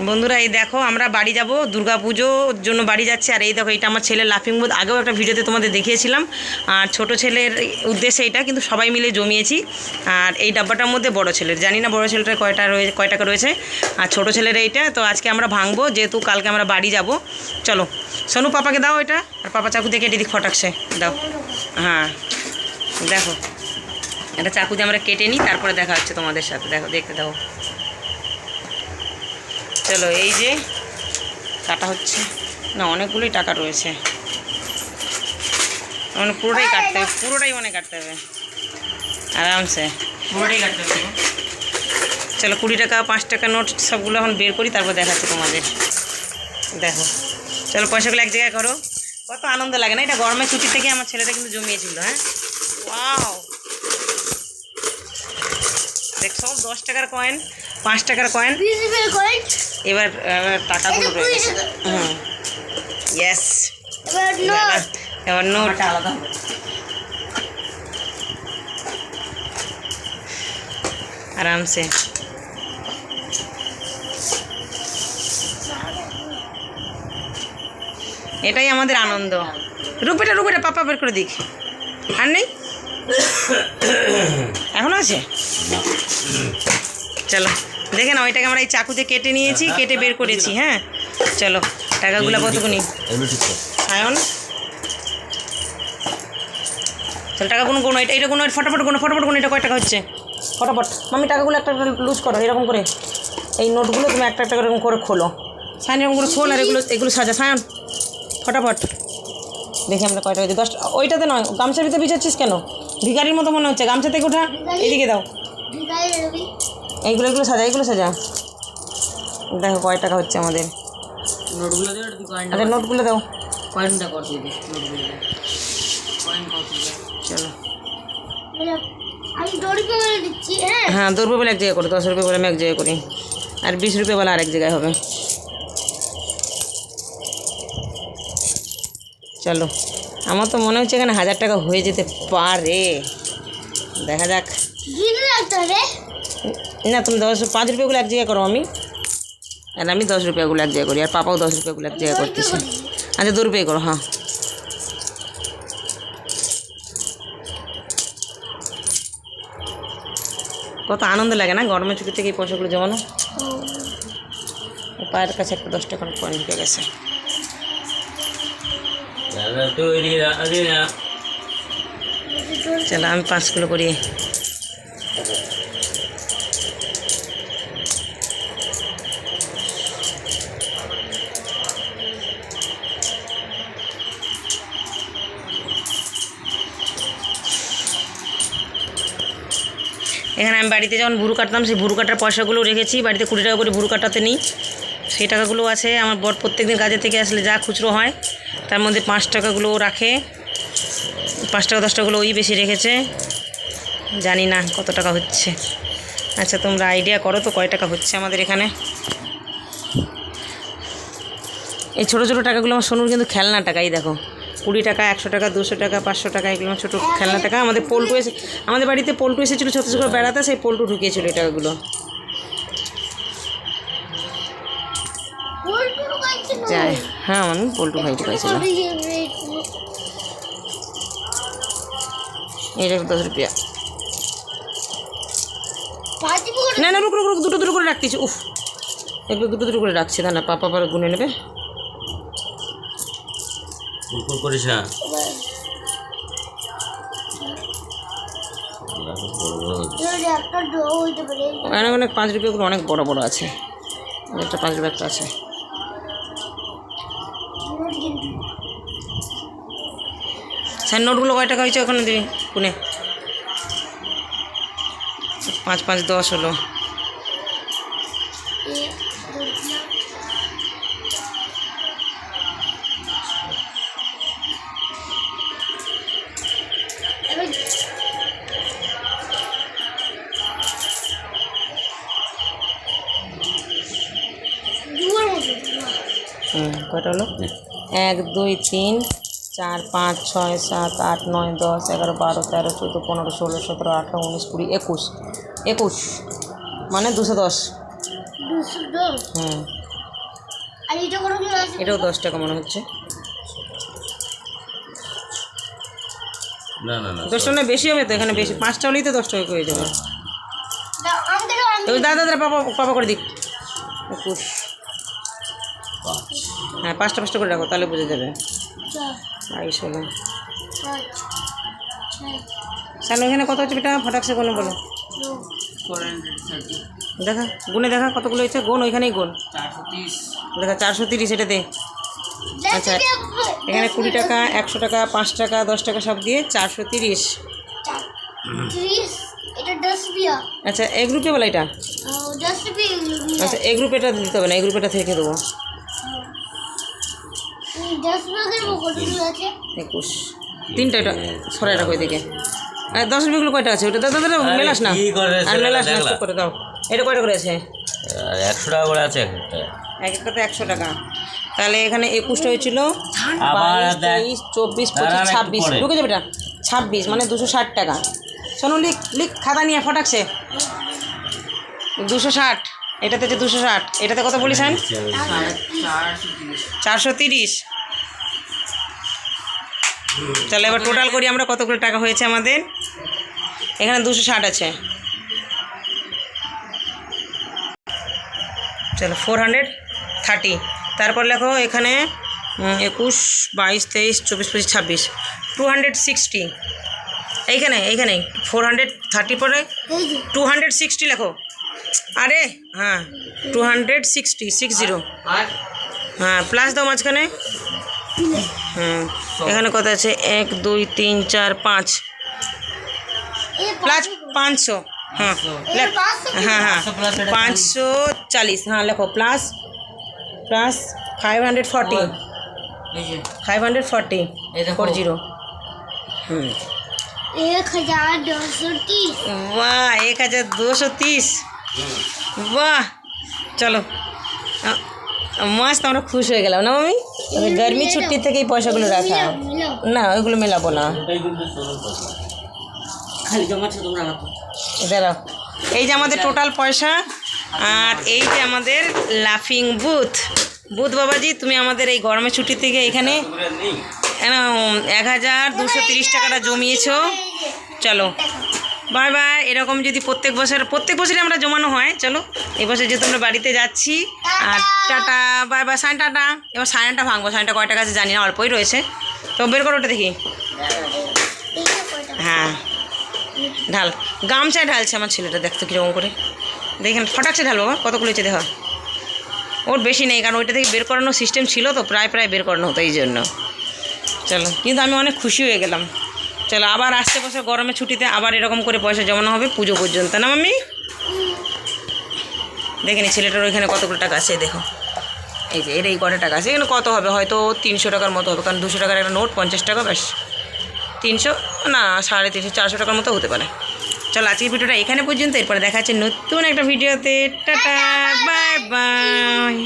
বন্ধুরা এই দেখো আমরা বাড়ি যাব, দুর্গাপুজোর জন্য বাড়ি যাচ্ছি। আর এই দেখো এটা আমার ছেলের লাফিং বুথ, আগেও একটা ভিডিওতে তোমাদের দেখিয়েছিলাম। আর ছোট ছেলের উদ্দেশ্যে এটা কিন্তু সবাই মিলে জমিয়েছি। আর এই ডাব্বাটার মধ্যে বড় ছেলের, জানি না বড় ছেলেটার কয় টাকা রয়েছে, আর ছোট ছেলের এইটা। তো আজকে আমরা ভাঙবো, যেহেতু কালকে আমরা বাড়ি যাব। চলো সোনু পাপাকে দাও এটা, আর পাপা চাকু দিয়ে কেটে দিক ফটাকছে দাও। হ্যাঁ দেখো এটা চাকু দিয়ে আমরা কেটে নিই, তারপরে দেখা হচ্ছে তোমাদের সাথে। দেখো দেখতে দাও। চলো এই যে কাটা হচ্ছে না, অনেকগুলোই টাকা রয়েছে, মানে পুরোটাই কাটতে হবে, পুরোটাই মানে কাটতে হবে আরামসে, পুরোটাই কাটতে হবে। চলো 20 টাকা 5 টাকা নোট সবগুলো এখন বের করি, তারপর দেখাচ্ছি তোমাদের। দেখো চলো পয়সাগুলো এক জায়গায় করো। কত আনন্দ লাগে না, এটা গরমের ছুটি থেকে আমার ছেলেটা কিন্তু জমিয়েছিল। হ্যাঁ ওয়াও, দেখ সব 10 টাকার কয়েন, 5 টাকার কয়েন, এবার টাকাগুলো রয়েছে। হুম ইয়েস, এবার নোট আলাদা হবে। আরামসে এটাই আমাদের আনন্দ। রুপিটা পাপা বের করে দিক। আর নেই এখনো আছে? চলো দেখে না, ওইটাকে আমরা এই চাকুতে কেটে নিয়েছি, কেটে বের করেছি। হ্যাঁ চলো টাকাগুলো কতগুনি সায়ন, চলো টাকা কোনো কোনো এটা কোনো ফটাফট কোনো এটা কয় টাকা হচ্ছে ফটাফট। মামি টাকাগুলো একটা লুজ করো এরকম করে, এই নোটগুলো তুমি একটা একটা এরকম করে খোলো। সায়ন এরকম করে খোল, আর এগুলো সাজা সায়ন ফটাফট। দেখি আমরা কয়টা হয়েছে। 10 ওইটাতে নয়, গামছার ভিতরে বিছাচ্ছিস কেন? ভিখারির মতো মনে হচ্ছে। গামছা থেকে ওঠা, এদিকে দাও। এইগুলো সাজা, দেখো কয় টাকা হচ্ছে আমাদের। নোটগুলো দাও, আচ্ছা নোটগুলো দাও। কয়েনটা কর দিদি, নোটগুলো চলো। হ্যাঁ 10 রুপয়ে বলে এক জায়গায় করো, 10 রুপয়ে বলে আমি এক জায়গায় করি, আর 20 রুপয়ে বলে আরেক জায়গায় হবে। চলো আমার তো মনে হচ্ছে এখানে 1000 টাকা হয়ে যেতে পারে, দেখা যাক। না তুমি 5 রুপিয়াগুলো এক জায়গায় করো আমি, আর আমি 10 রুপিয়াগুলো এক জায়গায় করি, আর পাপাও 10 রুপিয়াগুলো এক জায়গায় করতেছে। আচ্ছা 2 রুপিয়া করো। হ্যাঁ কত আনন্দ লাগে না গরমের ছুটি থেকে এই পয়সাগুলো জমানো। পায়ের কাছে একটা 10 টাকার কয়েন ঢুকে গেছে। চলো আমি 5 করি। এখানে আমি বাড়িতে যখন ভুরু কাটতাম, সেই ভুরু কাটার পয়সাগুলো রেখেছি বাড়িতে। 20 টাকা করে ভুরু কাটাতে নিই, সেই টাকাগুলো আছে। আমার বর প্রত্যেকদিন কাজে থেকে আসলে যা খুচরো হয় তার মধ্যে 5 টাকাগুলো রাখে, 5 টাকা 10 টাকাগুলো ওই বেশি রেখেছে। জানি না কত টাকা হচ্ছে। আচ্ছা তোমরা আইডিয়া করো তো কয় টাকা হচ্ছে আমাদের এখানে। এই ছোটো ছোটো টাকাগুলো আমার সোনুর কিন্তু খেলনা টাকা। এই দেখো 20 টাকা, 100 টাকা, 200 টাকা, 500 টাকা, এগুলো আমার ছোটো খেলনা টাকা। আমাদের পল্টু আমাদের বাড়িতে পল্টু এসেছিলো ছোটো ছোটো বেড়াতে, সেই পল্টু ঢুকিয়েছিল এই টাকাগুলো। যাই হ্যাঁ আমি পল্টু ভাই ঢুকাইছিলাম। এইটা 10 রুপিয়া। না রুক দুটো করে রাখতেছি। উফ এগুলো দুটো করে রাখছি, তা না পাপা আবার গুনে নেবে। করিস না, অনেক 5 রুপিয়াগুলো অনেক বড় বড় আছে। একটা 5 রুপিয়া একটা আছে। স্যার নোটগুলো কয় টাকা হয়েছে ওখানে দিবি কোনে? 5 5 10 হলো। কয়টা হলো? 1 2 3 4 5 6 7 8 9 10 11 12 13 14 15 16 17 18 19 20 21 মানে 210। আর এটা কত করে আছে? এটাও 10 টাকা মনে হচ্ছে। না না না 10 টাকা না, বেশি হবে তো এখানে, বেশি 5টা হলেই তো 10 টাকা হয়ে যাবে। আমাকে দাও, আমি এবার দাদা পাপা পাপা করে দিক 21। হ্যাঁ 5টা করে রাখো, তাহলে বুঝে যাবে। 4 22 হলো। 5 6 সানু এখানে কত হচ্ছে বেটা, ফটাকসে গুনে বলো। 9 দেখা গুনে দেখা কতগুলো হয়েছে, গুণ ওইখানেই গুণ। 430 দেখা 430 এটা দে। আচ্ছা এখানে 20 টাকা, 100 টাকা, 5 টাকা, 10 টাকা সব দিয়ে 430। 30 এটা 10 रुपया। আচ্ছা এ গ্রুপে বলা এটা। 10 रुपया। আচ্ছা এ গ্রুপে এটা দিতে হবে না, এই গ্রুপেটা থেকে দেবো। 10 रुपया वो कत করে আছে? 21 তিনটা, এটা সরাই রাখো এদিকে। আর 10 রুপিগুলো কয়টা আছে ওটা দাদা দাদা মেলাস না, কি করে আর মেলাস না, দেখলা? চুপ করে দাও। এটা কয়টা করে আছে? 100 টাকা করে আছে একটা। এক একটাতে 100 টাকা। তাহলে এখানে 21টা হয়েছিল, আবার 22 23 24 25 26 ঢুকে যাবে এটা 26 মানে 260 টাকা। শোনো লিখ লিখ খাতা নিয়ে ফটাকছে 260। এটাতে যে 260, এটাতে কত বলিস? 430। তাহলে এবার টোটাল করি আমরা কতগুলো টাকা হয়েছে আমাদের। এখানে 260 আছে, চলো 430। তারপর লেখো এখানে 21 22 23 24 25 26 260। এইখানে 430 পরে এই যে 260 লেখো। আরে হ্যাঁ 260 60। হ্যাঁ প্লাস দাও মাঝখানে। হুম এখানে কত আছে? 1 2 3 4 5 এই প্লাস 500। হ্যাঁ লেখ। হ্যাঁ হ্যাঁ 540। হ্যাঁ লেখো প্লাস 540 540 40। হুম 1230। वाह 1230। वाह চলো মস্ত আমরা খুশ হয়ে গেলাম না মামি? গরমি ছুটি থেকে এই পয়সাগুলো রাখা। না ওইগুলো মেলাবো না, খালি জমা ছিল তোমরা রাখো। দাঁড়াও। এই যে আমাদের টোটাল পয়সা, আর এই যে আমাদের লাফিং বুথ। বুথ বাবাজি তুমি আমাদের এই গরমের ছুটি থেকে এখানে 1230 টাকাটা জমিয়েছো। চলো বাই বাই। এরকম যদি প্রত্যেক বছরই আমরা জমানো হয়। চলো এই বছর যেহেতু আমরা বাড়িতে যাচ্ছি, আর tata bye bye. Sign tata. এবার সাইনটা ভাঙবো, সাইনটা কয় টাকা আছে জানি না, অল্পই রয়েছে তো বের করো ওটা দেখি। হ্যাঁ ঢাল, গামছায় ঢালছে আমার ছেলেটা, দেখতো কীরকম করে। দেখেন ফটাকছে ঢাল বাবা, কতগুলো হয়েছে দেখা। ওর বেশি নেই, কারণ ওইটা থেকে বের করানোর সিস্টেম ছিল তো, প্রায় বের করানো হতো এই জন্য। চলো কিন্তু আমি অনেক খুশি হয়ে গেলাম। চলো আবার আসছে বছর গরমের ছুটিতে আবার এরকম করে পয়সা জমানো হবে পুজো পর্যন্ত, না মাম্মি? দেখে নি ছেলেটার ওইখানে কতগুলো টাকা আছে দেখো। এই যে এর এই কটা টাকা আছে, এখানে কত হবে? হয়তো 300 টাকার মতো হবে, কারণ 200 টাকার একটা নোট 50 টাকা, ব্যাস 300 না 350 400 টাকার মতো হতে পারে। চলো আজকের ভিডিওটা এখানে পর্যন্ত, এরপরে দেখা যাচ্ছে নতুন একটা ভিডিওতে। Tata bye by.